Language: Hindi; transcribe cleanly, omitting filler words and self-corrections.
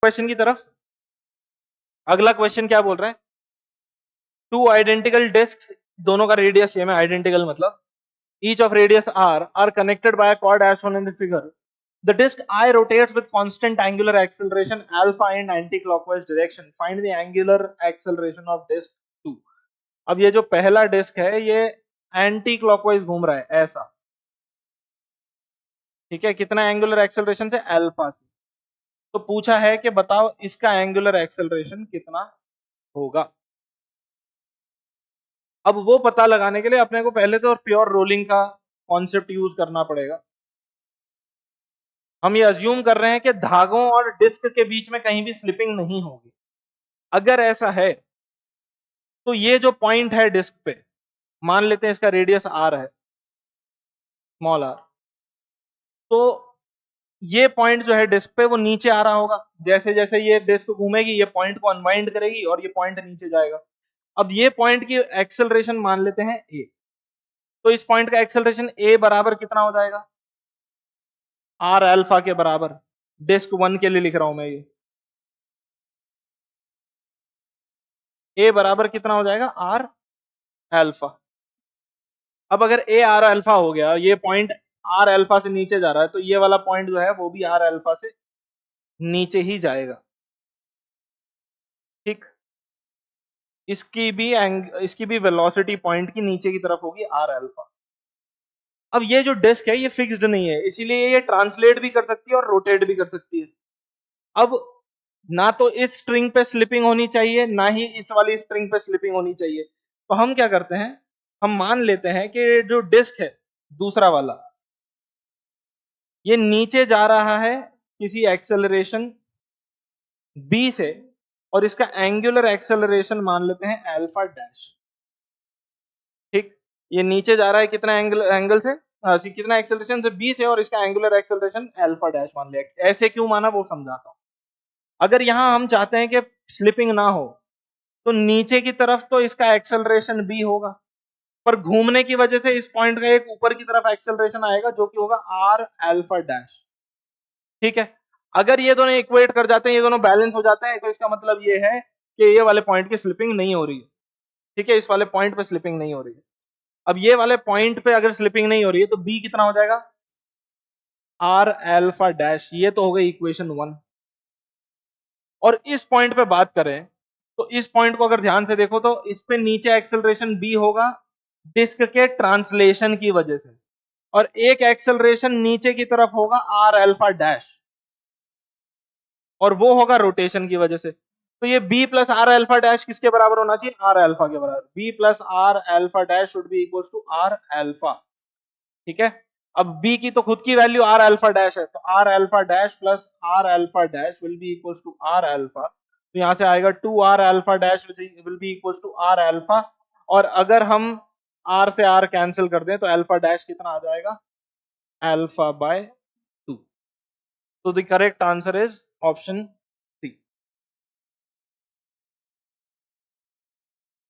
क्वेश्चन की तरफ। अगला क्वेश्चन क्या बोल रहा है, टू आइडेंटिकल डिस्क, दोनों का रेडियस सेम है, आइडेंटिकल मतलब each of radius r are connected by a cord as shown in the figure. The disk I rotates with constant angular acceleration alpha in anti-clockwise direction. Find the angular acceleration of disk 2. अब ये जो पहला डिस्क है ये एंटी क्लॉकवाइज घूम रहा है ऐसा, ठीक है, कितना एंगुलर एक्सेलरेशन से, अल्फा से। तो पूछा है कि बताओ इसका एंगुलर एक्सेलरेशन कितना होगा। अब वो पता लगाने के लिए अपने को पहले तो प्योर रोलिंग का कॉन्सेप्ट यूज करना पड़ेगा। हम ये अज्यूम कर रहे हैं कि धागों और डिस्क के बीच में कहीं भी स्लिपिंग नहीं होगी। अगर ऐसा है तो ये जो पॉइंट है डिस्क पे, मान लेते हैं इसका रेडियस आर है, स्मॉल आर, तो ये पॉइंट जो है डिस्क पे वो नीचे आ रहा होगा। जैसे जैसे ये डिस्क घूमेगी ये पॉइंट को अनवाइंड करेगी और ये पॉइंट नीचे जाएगा। अब ये पॉइंट की एक्सेलरेशन मान लेते हैं ए, तो इस पॉइंट का एक्सेलरेशन ए बराबर कितना हो जाएगा, आर अल्फा के बराबर। डिस्क 1 के लिए लिख रहा हूं मैं, ये ए बराबर कितना हो जाएगा, आर अल्फा। अब अगर ए आर अल्फा हो गया, ये पॉइंट आर अल्फा से नीचे जा रहा है, तो ये वाला पॉइंट जो है वो भी आर अल्फा से नीचे ही जाएगा, ठीक। इसकी भी वेलोसिटी पॉइंट की नीचे की तरफ होगी, आर अल्फा। अब ये जो डिस्क है ये फिक्स्ड नहीं है, इसीलिए ये ट्रांसलेट भी कर सकती है और रोटेट भी कर सकती है। अब ना तो इस स्ट्रिंग पे स्लिपिंग होनी चाहिए, ना ही इस वाली स्ट्रिंग पे स्लिपिंग होनी चाहिए। तो हम क्या करते हैं, हम मान लेते हैं कि जो डिस्क है दूसरा वाला, ये नीचे जा रहा है किसी एक्सेलरेशन b से, और इसका एंगुलर एक्सेलरेशन मान लेते हैं अल्फा डैश, ठीक। ये नीचे जा रहा है कितना एंगल से, कितना एक्सेलरेशन से, b से, और इसका एंगुलर एक्सेलरेशन अल्फा डैश मान लिया। ऐसे क्यों माना वो समझाता हूं। अगर यहां हम चाहते हैं कि स्लिपिंग ना हो, तो नीचे की तरफ तो इसका एक्सेलरेशन b होगा, पर घूमने की वजह से इस पॉइंट का एक ऊपर की तरफ एक्सेलरेशन आएगा जो कि होगा आर अल्फा डैश, ठीक है। अगर ये दोनों इक्वेट कर जाते हैं, ये दोनों बैलेंस हो जाते हैं, तो इसका मतलब ये है कि ये वाले पॉइंट की स्लिपिंग नहीं हो रही है, ठीक है, इस वाले पॉइंट पे स्लिपिंग नहीं हो रही है। अब ये वाले पॉइंट पे अगर स्लिपिंग नहीं हो रही है तो b कितना हो जाएगा, आर अल्फा डैश। ये तो हो गई इक्वेशन 1। और इस पॉइंट पे बात करें तो इस पॉइंट को अगर ध्यान से देखो तो इस पे नीचे एक्सेलरेशन b होगा डिस्क के ट्रांसलेशन की वजह से, और एक एक्सेलरेशन नीचे की तरफ होगा आर अल्फा डैश, और वो होगा रोटेशन की वजह से। तो ये b plus r alpha dash किसके बराबर होना चाहिए, आर अल्फा के बराबर। b plus r alpha dash should be equal to r alpha, ठीक है। अब b की तो खुद की वैल्यू आर अल्फा डैश है, तो r alpha dash plus r alpha dash will be equal to r alpha. तो यहां से आएगा 2 r alpha dash will be equal to r alpha. और अगर हम r से r कैंसिल कर दें तो अल्फा डैश कितना आ जाएगा, अल्फा बाय 2। तो the correct answer is option